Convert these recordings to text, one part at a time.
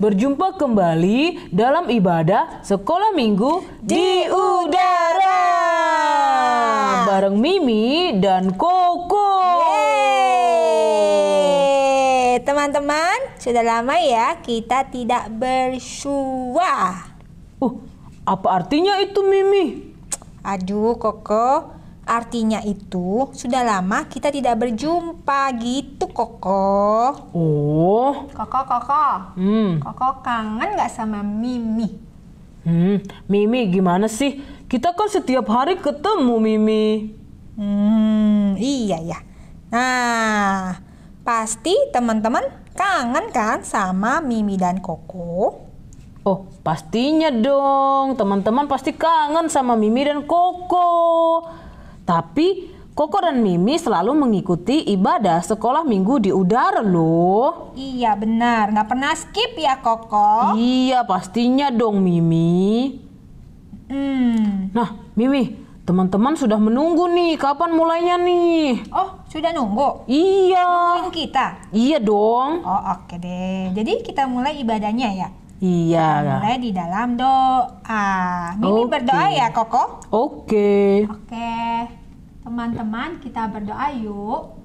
berjumpa kembali dalam ibadah Sekolah Minggu di Udara bareng Mimi dan Koko. Teman-teman, sudah lama ya kita tidak bersua. Apa artinya itu, Mimi? Aduh, Koko, artinya itu sudah lama kita tidak berjumpa gitu, Koko. Oh. Koko, Koko kangen nggak sama Mimi? Mimi gimana sih? Kita kan setiap hari ketemu, Mimi. Iya ya. Nah, pasti teman-teman kangen kan sama Mimi dan Koko? Oh, pastinya dong. Teman-teman pasti kangen sama Mimi dan Koko. Tapi Koko dan Mimi selalu mengikuti ibadah Sekolah Minggu di Udara loh. Iya benar, nggak pernah skip ya Koko? Iya, pastinya dong Mimi. Nah, Mimi, teman-teman sudah menunggu nih. Kapan mulainya nih? Oh, sudah nunggu? Iya. Nungguin kita? Iya dong. Oh, oke deh. Jadi kita mulai ibadahnya ya? Iya. Kita mulai di dalam doa. Mimi berdoa ya, Koko? Oke. Oke. Teman-teman, kita berdoa yuk.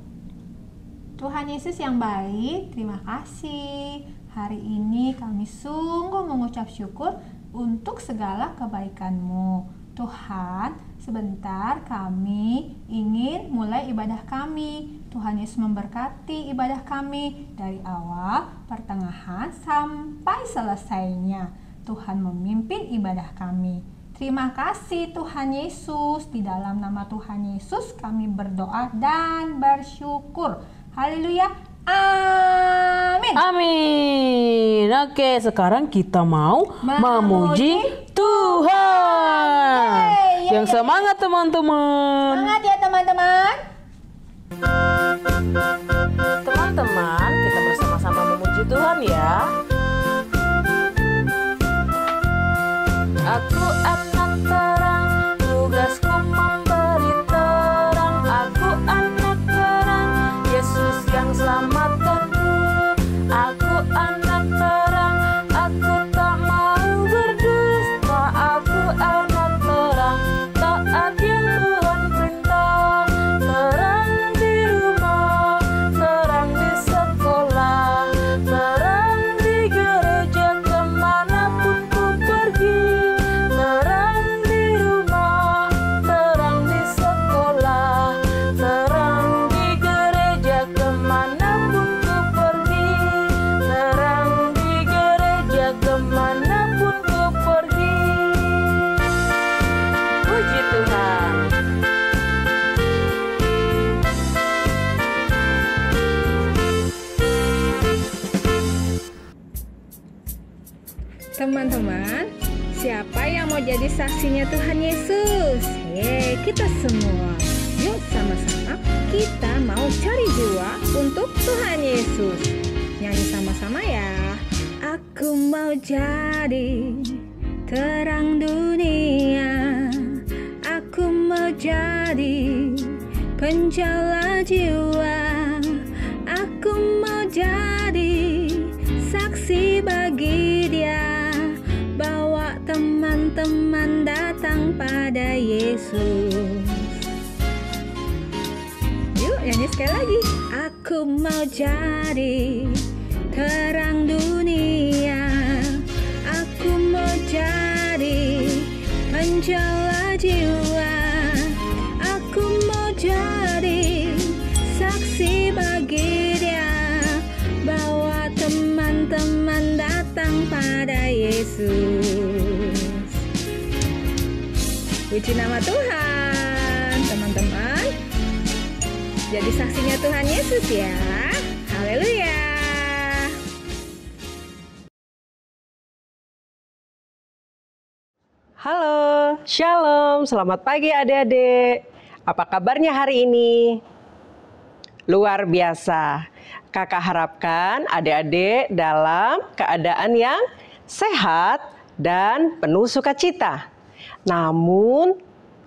Tuhan Yesus yang baik, terima kasih. Hari ini kami sungguh mengucap syukur untuk segala kebaikan-Mu. Tuhan, sebentar kami ingin mulai ibadah kami. Tuhan Yesus memberkati ibadah kami dari awal, pertengahan, sampai selesainya. Tuhan memimpin ibadah kami. Terima kasih Tuhan Yesus. Di dalam nama Tuhan Yesus kami berdoa dan bersyukur. Haleluya. Amin. Amin. Oke, sekarang kita mau memuji Tuhan. Yang semangat teman-teman. Semangat ya teman-teman. Teman-teman, kita bersama-sama memuji Tuhan ya. Aku anak terang, tugasku memberi terang. Aku anak terang, Yesus yang selamatkanku. Aku anak terang, aku tak mau berdusta. Aku anak terang, taat yang Tuhan perintah. Terang di rumah, terang di sekolah, terang di gereja kemanapun ku pergi. Terang di rumah, terang di sekolah, terang di gereja kemanapun ku pergi. Terang di gereja kemanapun ku pergi. Puji Tuhan. Teman-teman, siapa yang mau jadi saksinya Tuhan Yesus? Kita semua. Yuk sama-sama kita mau cari jiwa untuk Tuhan Yesus. Nyanyi sama-sama ya. Aku mau jadi terang dunia. Aku mau jadi penjala jiwa. Aku mau jadi saksi bagi Dia. Bawa teman-teman datang pada Yesus. Yuk nyanyi sekali lagi. Aku mau jadi terang dunia. Aku mau jadi penjala jiwa. Aku mau jadi saksi bagi Dia. Bawa teman-teman datang pada Yesus. Puji nama Tuhan, teman-teman. Jadi saksinya Tuhan Yesus ya. Haleluya. Halo, Shalom, selamat pagi adik-adik. Apa kabarnya hari ini? Luar biasa. Kakak harapkan adik-adik dalam keadaan yang sehat dan penuh sukacita. Namun,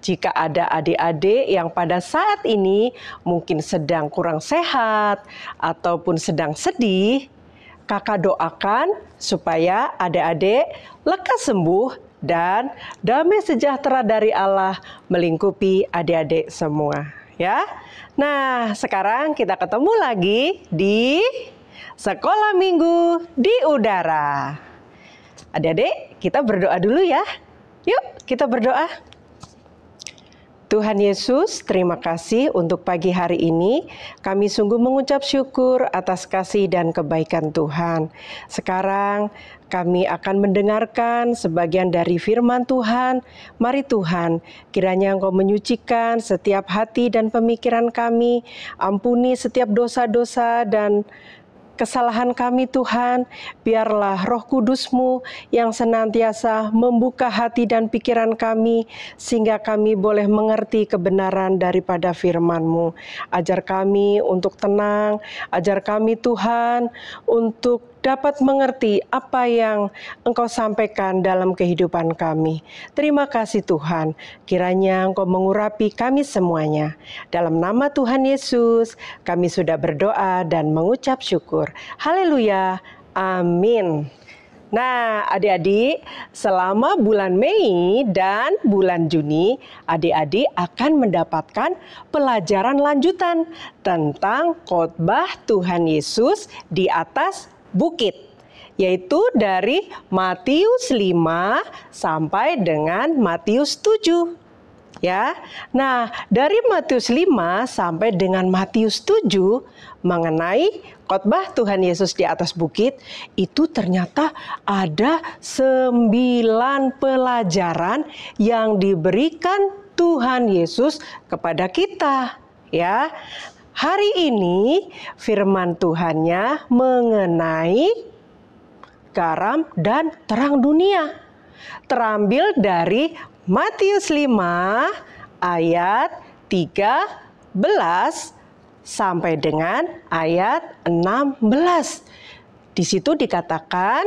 jika ada adik-adik yang pada saat ini mungkin sedang kurang sehat ataupun sedang sedih, Kakak doakan supaya adik-adik lekas sembuh dan damai sejahtera dari Allah melingkupi adik-adik semua, ya. Nah, sekarang kita ketemu lagi di Sekolah Minggu di Udara. Adik-adik, kita berdoa dulu ya. Yuk, kita berdoa. Tuhan Yesus, terima kasih untuk pagi hari ini. Kami sungguh mengucap syukur atas kasih dan kebaikan Tuhan. Sekarang kami akan mendengarkan sebagian dari firman Tuhan. Mari Tuhan, kiranya Engkau menyucikan setiap hati dan pemikiran kami. Ampuni setiap dosa-dosa dan kesalahan kami Tuhan, biarlah Roh Kudus-Mu yang senantiasa membuka hati dan pikiran kami, sehingga kami boleh mengerti kebenaran daripada firman-Mu. Ajar kami untuk tenang, ajar kami Tuhan untuk dapat mengerti apa yang Engkau sampaikan dalam kehidupan kami. Terima kasih Tuhan, kiranya Engkau mengurapi kami semuanya. Dalam nama Tuhan Yesus, kami sudah berdoa dan mengucap syukur. Haleluya, amin. Nah, adik-adik, selama bulan Mei dan bulan Juni, adik-adik akan mendapatkan pelajaran lanjutan tentang khotbah Tuhan Yesus di atas bukit, yaitu dari Matius 5 sampai dengan Matius 7. Ya. Nah, dari Matius 5 sampai dengan Matius 7 mengenai khotbah Tuhan Yesus di atas bukit, itu ternyata ada 9 pelajaran yang diberikan Tuhan Yesus kepada kita, ya. Hari ini firman Tuhannya mengenai garam dan terang dunia. Terambil dari Matius 5 ayat 13 sampai dengan ayat 16. Di situ dikatakan,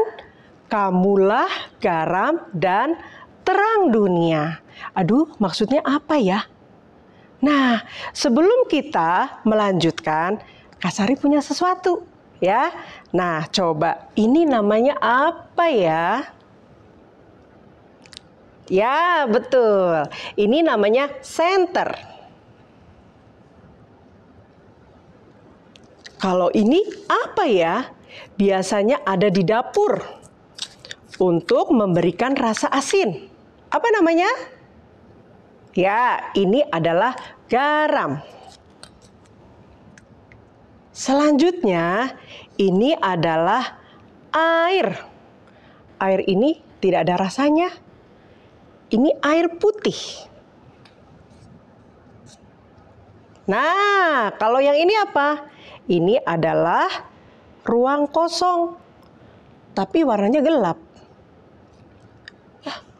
kamulah garam dan terang dunia. Aduh, maksudnya apa ya? Nah, sebelum kita melanjutkan, Kak Sari punya sesuatu, ya. Nah, coba ini namanya apa ya? Ya, betul. Ini namanya senter. Kalau ini apa ya? Biasanya ada di dapur untuk memberikan rasa asin. Apa namanya? Ya, ini adalah garam. Selanjutnya, ini adalah air. Air ini tidak ada rasanya. Ini air putih. Nah, kalau yang ini apa? Ini adalah ruang kosong, tapi warnanya gelap.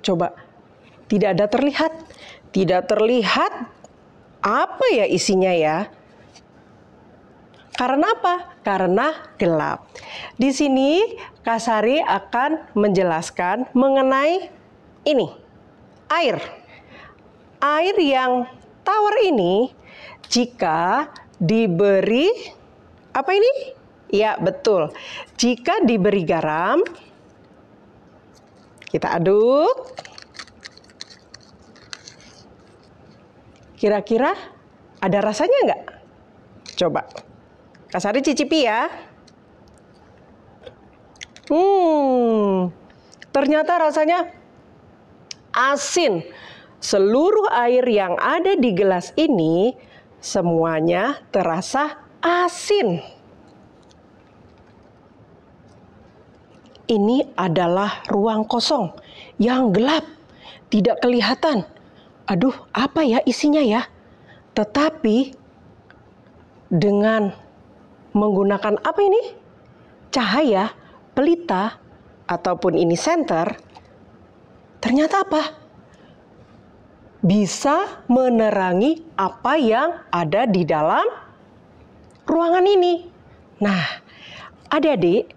Coba, tidak ada terlihat. Tidak terlihat apa ya isinya ya? Karena apa? Karena gelap. Di sini Kak Sari akan menjelaskan mengenai ini, air. Air yang tawar ini jika diberi apa ini? Ya, betul. Jika diberi garam, kita aduk. Kira-kira ada rasanya nggak? Coba. Kak Sari cicipi ya. Ternyata rasanya asin. Seluruh air yang ada di gelas ini semuanya terasa asin. Ini adalah ruang kosong yang gelap, tidak kelihatan. Aduh, apa ya isinya ya? Tetapi dengan menggunakan apa ini? Cahaya, pelita, ataupun ini senter, ternyata apa? Bisa menerangi apa yang ada di dalam ruangan ini. Nah, adik-adik,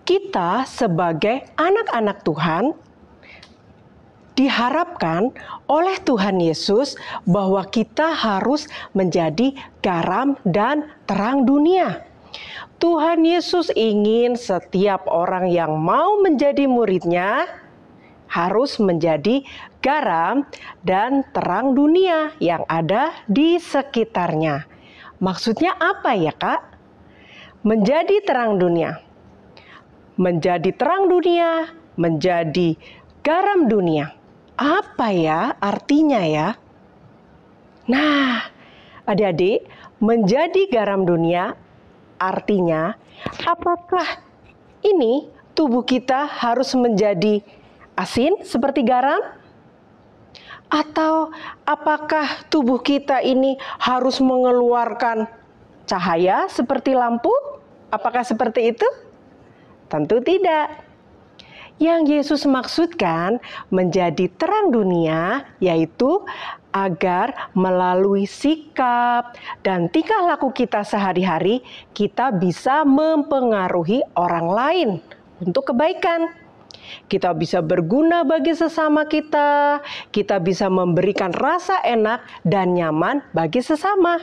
kita sebagai anak-anak Tuhan diharapkan oleh Tuhan Yesus bahwa kita harus menjadi garam dan terang dunia. Tuhan Yesus ingin setiap orang yang mau menjadi murid-Nya harus menjadi garam dan terang dunia yang ada di sekitarnya. Maksudnya apa ya, Kak? Menjadi terang dunia. Menjadi terang dunia, menjadi garam dunia. Apa ya artinya ya? Nah, adik-adik, menjadi garam dunia artinya apakah ini tubuh kita harus menjadi asin seperti garam? Atau apakah tubuh kita ini harus mengeluarkan cahaya seperti lampu? Apakah seperti itu? Tentu tidak. Yang Yesus maksudkan menjadi terang dunia yaitu agar melalui sikap dan tingkah laku kita sehari-hari kita bisa mempengaruhi orang lain untuk kebaikan. Kita bisa berguna bagi sesama kita bisa memberikan rasa enak dan nyaman bagi sesama.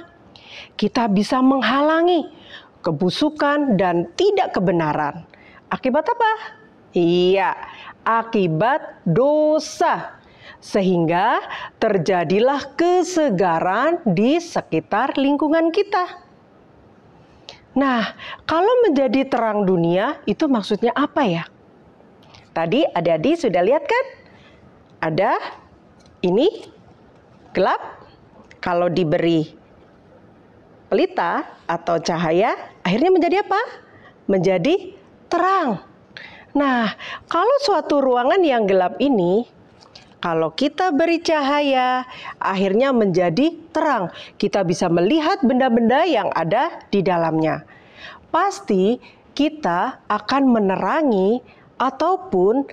Kita bisa menghalangi kebusukan dan tidak kebenaran. Akibat apa? Iya, akibat dosa. Sehingga terjadilah kesegaran di sekitar lingkungan kita. Nah, kalau menjadi terang dunia itu maksudnya apa ya? Tadi adik-adik sudah lihat kan? Ada ini gelap. Kalau diberi pelita atau cahaya, akhirnya menjadi apa? Menjadi terang. Nah, kalau suatu ruangan yang gelap ini, kalau kita beri cahaya, akhirnya menjadi terang. Kita bisa melihat benda-benda yang ada di dalamnya. Pasti kita akan menerangi ataupun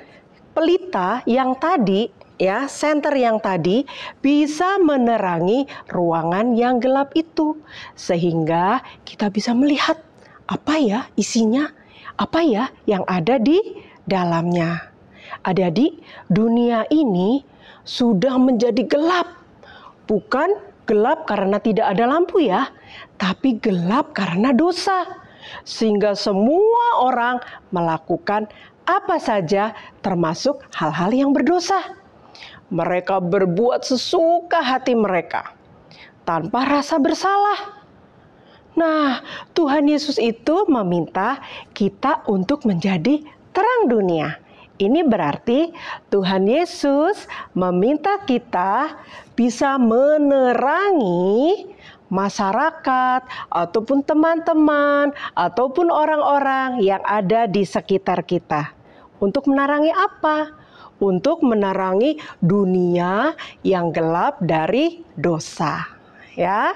pelita yang tadi, ya, senter yang tadi bisa menerangi ruangan yang gelap itu. Sehingga kita bisa melihat apa ya isinya, apa ya yang ada di dalamnya. Adik-adik, dunia ini sudah menjadi gelap. Bukan gelap karena tidak ada lampu ya, tapi gelap karena dosa. Sehingga semua orang melakukan apa saja termasuk hal-hal yang berdosa. Mereka berbuat sesuka hati mereka tanpa rasa bersalah. Nah, Tuhan Yesus itu meminta kita untuk menjadi terang dunia. Ini berarti Tuhan Yesus meminta kita bisa menerangi masyarakat ataupun teman-teman ataupun orang-orang yang ada di sekitar kita. Untuk menerangi apa? Untuk menerangi dunia yang gelap dari dosa. Ya.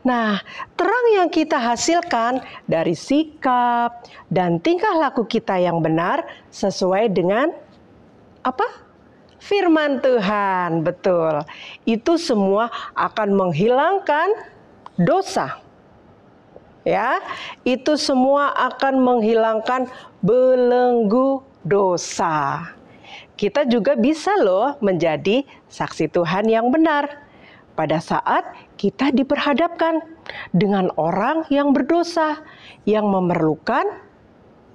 Nah, terang yang kita hasilkan dari sikap dan tingkah laku kita yang benar sesuai dengan apa? Firman Tuhan, betul. Itu semua akan menghilangkan dosa. Ya, itu semua akan menghilangkan belenggu dosa. Kita juga bisa loh menjadi saksi Tuhan yang benar. Pada saat kita diperhadapkan dengan orang yang berdosa, yang memerlukan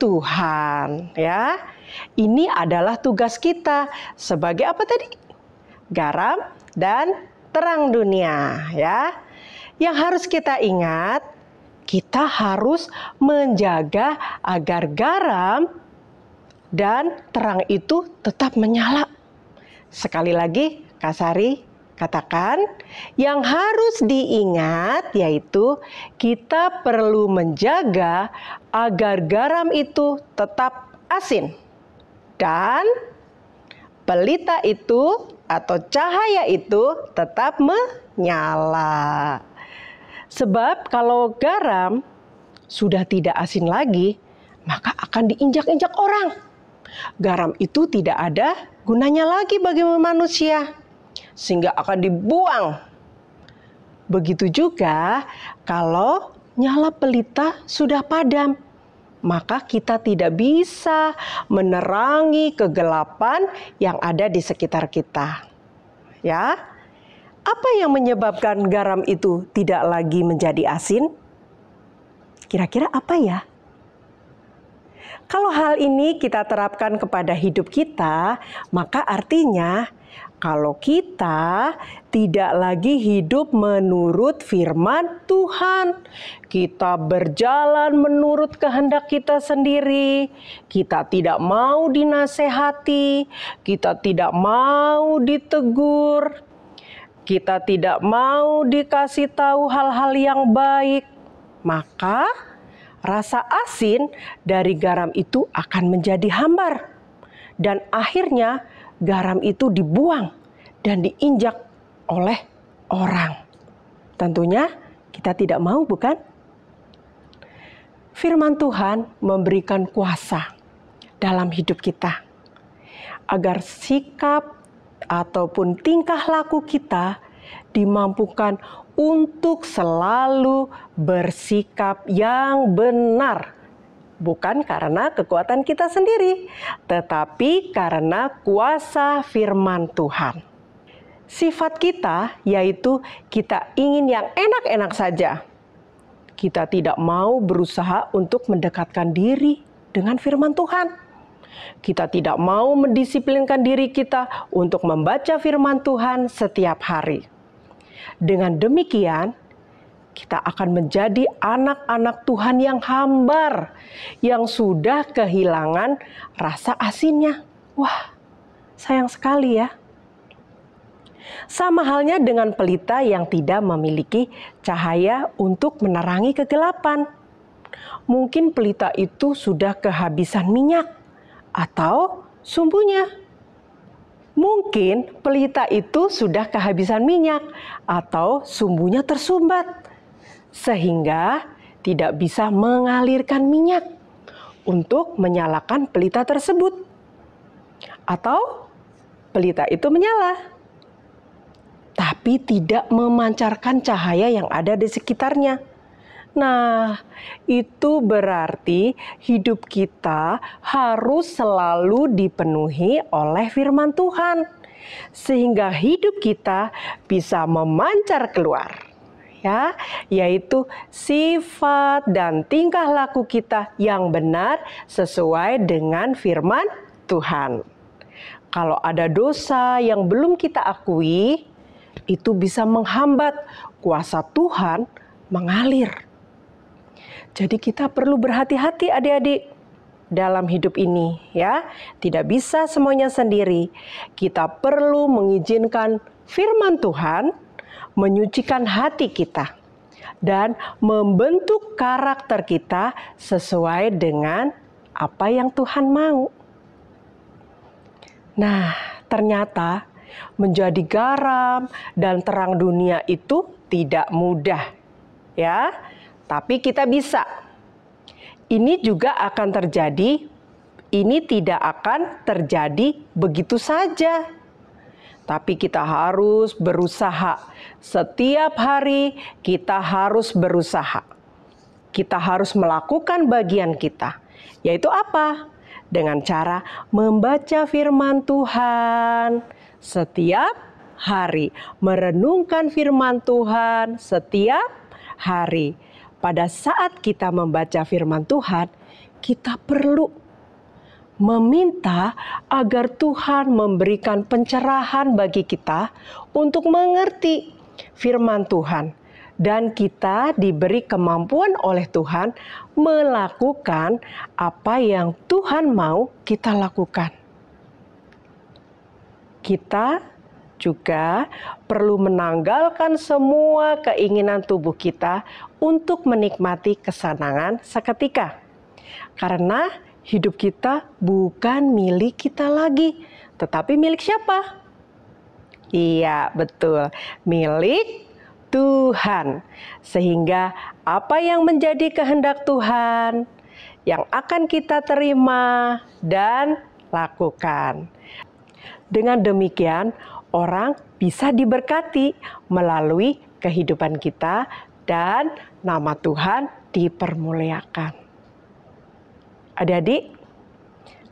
Tuhan, ya. Ini adalah tugas kita sebagai apa tadi? Garam dan terang dunia, ya. Yang harus kita ingat, kita harus menjaga agar garam dan terang itu tetap menyala. Sekali lagi, Kak Sari katakan, yang harus diingat yaitu kita perlu menjaga agar garam itu tetap asin dan pelita itu atau cahaya itu tetap menyala. Sebab kalau garam sudah tidak asin lagi, maka akan diinjak-injak orang. Garam itu tidak ada gunanya lagi bagi manusia, sehingga akan dibuang. Begitu juga kalau nyala pelita sudah padam, maka kita tidak bisa menerangi kegelapan yang ada di sekitar kita. Ya, apa yang menyebabkan garam itu tidak lagi menjadi asin? Kira-kira apa ya? Kalau hal ini kita terapkan kepada hidup kita, maka artinya kalau kita tidak lagi hidup menurut firman Tuhan, kita berjalan menurut kehendak kita sendiri, kita tidak mau dinasehati, kita tidak mau ditegur, kita tidak mau dikasih tahu hal-hal yang baik, maka rasa asin dari garam itu akan menjadi hambar. Dan akhirnya garam itu dibuang dan diinjak oleh orang. Tentunya kita tidak mau, bukan? Firman Tuhan memberikan kuasa dalam hidup kita agar sikap ataupun tingkah laku kita dimampukan untuk selalu bersikap yang benar. Bukan karena kekuatan kita sendiri, tetapi karena kuasa firman Tuhan. Sifat kita yaitu kita ingin yang enak-enak saja. Kita tidak mau berusaha untuk mendekatkan diri dengan firman Tuhan. Kita tidak mau mendisiplinkan diri kita untuk membaca firman Tuhan setiap hari. Dengan demikian, kita akan menjadi anak-anak Tuhan yang hambar, yang sudah kehilangan rasa asinnya. Wah, sayang sekali ya. Sama halnya dengan pelita yang tidak memiliki cahaya untuk menerangi kegelapan. Mungkin pelita itu sudah kehabisan minyak atau sumbunya. Mungkin pelita itu sudah kehabisan minyak atau sumbunya tersumbat, sehingga tidak bisa mengalirkan minyak untuk menyalakan pelita tersebut. Atau pelita itu menyala, tapi tidak memancarkan cahaya yang ada di sekitarnya. Nah, itu berarti hidup kita harus selalu dipenuhi oleh firman Tuhan, sehingga hidup kita bisa memancar keluar, ya, yaitu sifat dan tingkah laku kita yang benar sesuai dengan firman Tuhan. Kalau ada dosa yang belum kita akui, itu bisa menghambat kuasa Tuhan mengalir. Jadi kita perlu berhati-hati adik-adik dalam hidup ini, ya. Tidak bisa semuanya sendiri. Kita perlu mengizinkan firman Tuhan menyucikan hati kita dan membentuk karakter kita sesuai dengan apa yang Tuhan mau. Nah, ternyata menjadi garam dan terang dunia itu tidak mudah, ya. Tapi kita bisa. Ini juga akan terjadi, ini tidak akan terjadi begitu saja. Tapi kita harus berusaha. Setiap hari kita harus berusaha. Kita harus melakukan bagian kita. Yaitu apa? Dengan cara membaca firman Tuhan setiap hari. Merenungkan firman Tuhan setiap hari. Pada saat kita membaca firman Tuhan, kita perlu meminta agar Tuhan memberikan pencerahan bagi kita untuk mengerti firman Tuhan. Dan kita diberi kemampuan oleh Tuhan melakukan apa yang Tuhan mau kita lakukan. Kita juga perlu menanggalkan semua keinginan tubuh kita untuk menikmati kesenangan seketika. Karena hidup kita bukan milik kita lagi, tetapi milik siapa? Iya, betul. Milik Tuhan. Sehingga apa yang menjadi kehendak Tuhan yang akan kita terima dan lakukan. Dengan demikian, orang bisa diberkati melalui kehidupan kita dan nama Tuhan dipermuliakan. Adik-adik,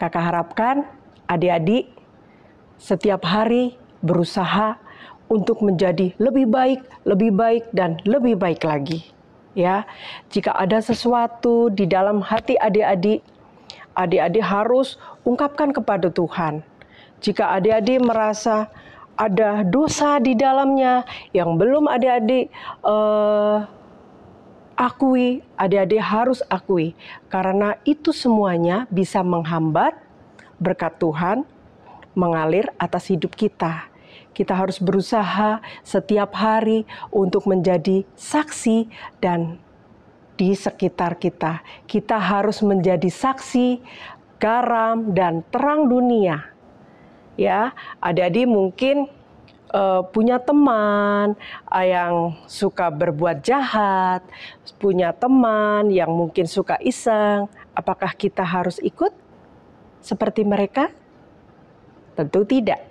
kakak harapkan adik-adik setiap hari berusaha untuk menjadi lebih baik, dan lebih baik lagi. Ya, jika ada sesuatu di dalam hati adik-adik, adik-adik harus ungkapkan kepada Tuhan. Jika adik-adik merasa ada dosa di dalamnya yang belum adik-adik akui, adik-adik harus akui. Karena itu semuanya bisa menghambat berkat Tuhan mengalir atas hidup kita. Kita harus berusaha setiap hari untuk menjadi saksi dan di sekitar kita. Kita harus menjadi saksi, garam, dan terang dunia. Ya, adik-adik mungkin punya teman yang suka berbuat jahat, punya teman yang mungkin suka iseng. Apakah kita harus ikut seperti mereka? Tentu tidak.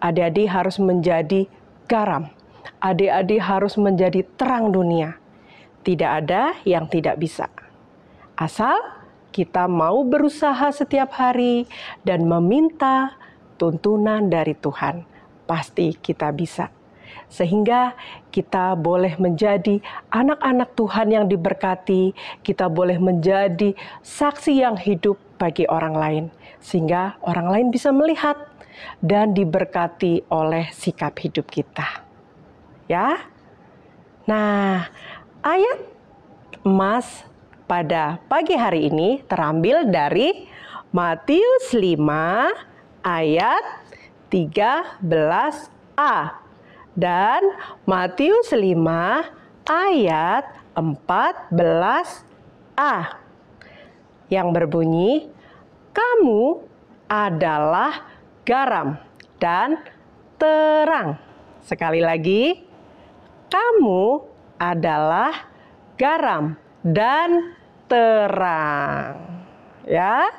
Adik-adik harus menjadi garam. Adik-adik harus menjadi terang dunia. Tidak ada yang tidak bisa. Asal kita mau berusaha setiap hari dan meminta tuntunan dari Tuhan. Pasti kita bisa. Sehingga kita boleh menjadi anak-anak Tuhan yang diberkati. Kita boleh menjadi saksi yang hidup bagi orang lain. Sehingga orang lain bisa melihat dan diberkati oleh sikap hidup kita. Ya. Nah, ayat emas pada pagi hari ini terambil dari Matius 5 ayat 13a dan Matius 5 ayat 14a yang berbunyi, "Kamu adalah garam dan terang." Sekali lagi, kamu adalah garam dan terang. Ya.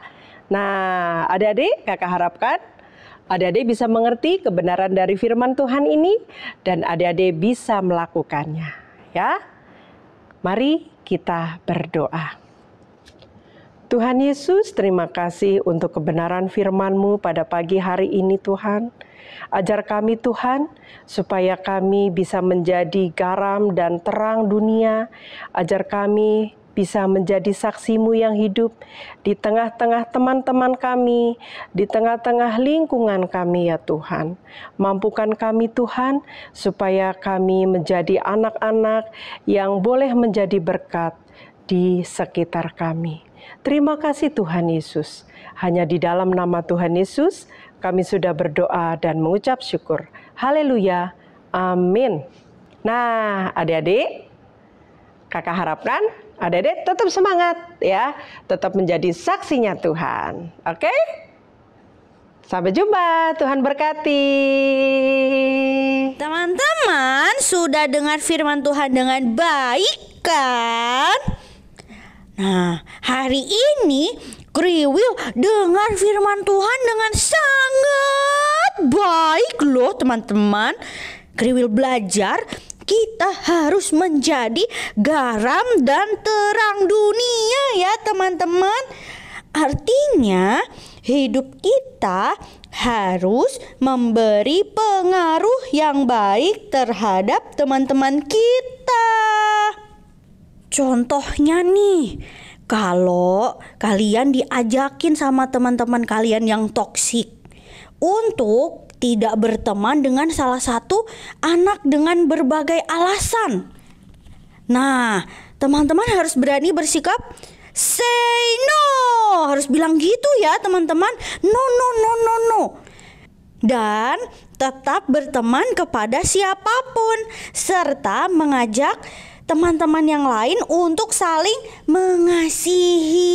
Nah, adik-adik, kakak harapkan adik-adik bisa mengerti kebenaran dari firman Tuhan ini dan adik-adik bisa melakukannya. Ya. Mari kita berdoa. Tuhan Yesus, terima kasih untuk kebenaran firman-Mu pada pagi hari ini Tuhan. Ajar kami Tuhan, supaya kami bisa menjadi garam dan terang dunia. Ajar kami bisa menjadi saksi-Mu yang hidup di tengah-tengah teman-teman kami, di tengah-tengah lingkungan kami ya Tuhan. Mampukan kami Tuhan, supaya kami menjadi anak-anak yang boleh menjadi berkat di sekitar kami. Terima kasih Tuhan Yesus. Hanya di dalam nama Tuhan Yesus kami sudah berdoa dan mengucap syukur. Haleluya. Amin. Nah, adik-adik, kakak harapkan adik-adik tetap semangat ya. Tetap menjadi saksinya Tuhan. Oke? Sampai jumpa. Tuhan berkati. Teman-teman sudah dengar firman Tuhan dengan baik kan? Nah, hari ini Kriwil dengar firman Tuhan dengan sangat baik loh teman-teman. Kriwil belajar kita harus menjadi garam dan terang dunia ya teman-teman. Artinya hidup kita harus memberi pengaruh yang baik terhadap teman-teman kita. Contohnya nih, kalau kalian diajakin sama teman-teman kalian yang toksik untuk tidak berteman dengan salah satu anak dengan berbagai alasan. Nah, teman-teman harus berani bersikap say no. Harus bilang gitu ya teman-teman. No. Dan tetap berteman kepada siapapun serta mengajak teman-teman yang lain untuk saling mengasihi.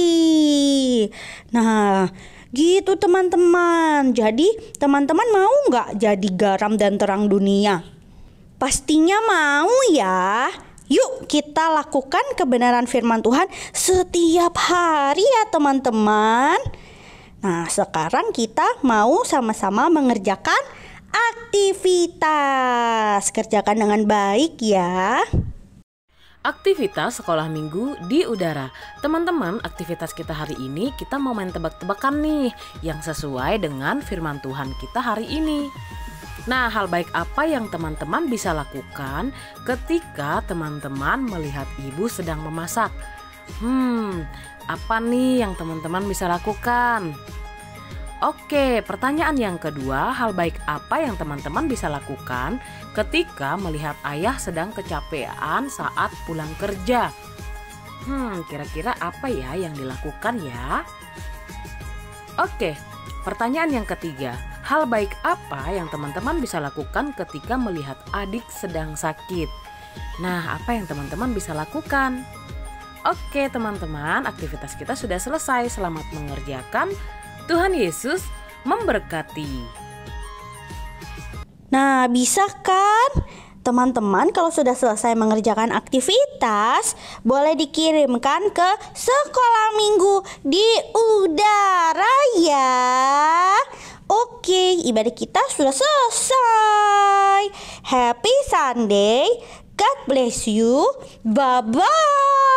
Nah, gitu teman-teman. Jadi teman-teman mau nggak jadi garam dan terang dunia? Pastinya mau ya. Yuk kita lakukan kebenaran firman Tuhan setiap hari ya teman-teman. Nah, sekarang kita mau sama-sama mengerjakan aktivitas. Kerjakan dengan baik ya. Aktivitas sekolah minggu di udara. Teman-teman, aktivitas kita hari ini kita mau main tebak-tebakan nih yang sesuai dengan firman Tuhan kita hari ini. Nah, hal baik apa yang teman-teman bisa lakukan ketika teman-teman melihat ibu sedang memasak? Apa nih yang teman-teman bisa lakukan? Oke, pertanyaan yang kedua, hal baik apa yang teman-teman bisa lakukan ketika melihat ayah sedang kecapean saat pulang kerja? Kira-kira apa ya yang dilakukan ya? Oke, pertanyaan yang ketiga, hal baik apa yang teman-teman bisa lakukan ketika melihat adik sedang sakit? Nah, apa yang teman-teman bisa lakukan? Oke teman-teman, aktivitas kita sudah selesai. Selamat mengerjakan. Tuhan Yesus memberkati. Nah, bisa kan? Teman-teman kalau sudah selesai mengerjakan aktivitas, boleh dikirimkan ke sekolah minggu di udara ya. Oke, ibadah kita sudah selesai. Happy Sunday. God bless you. Bye-bye.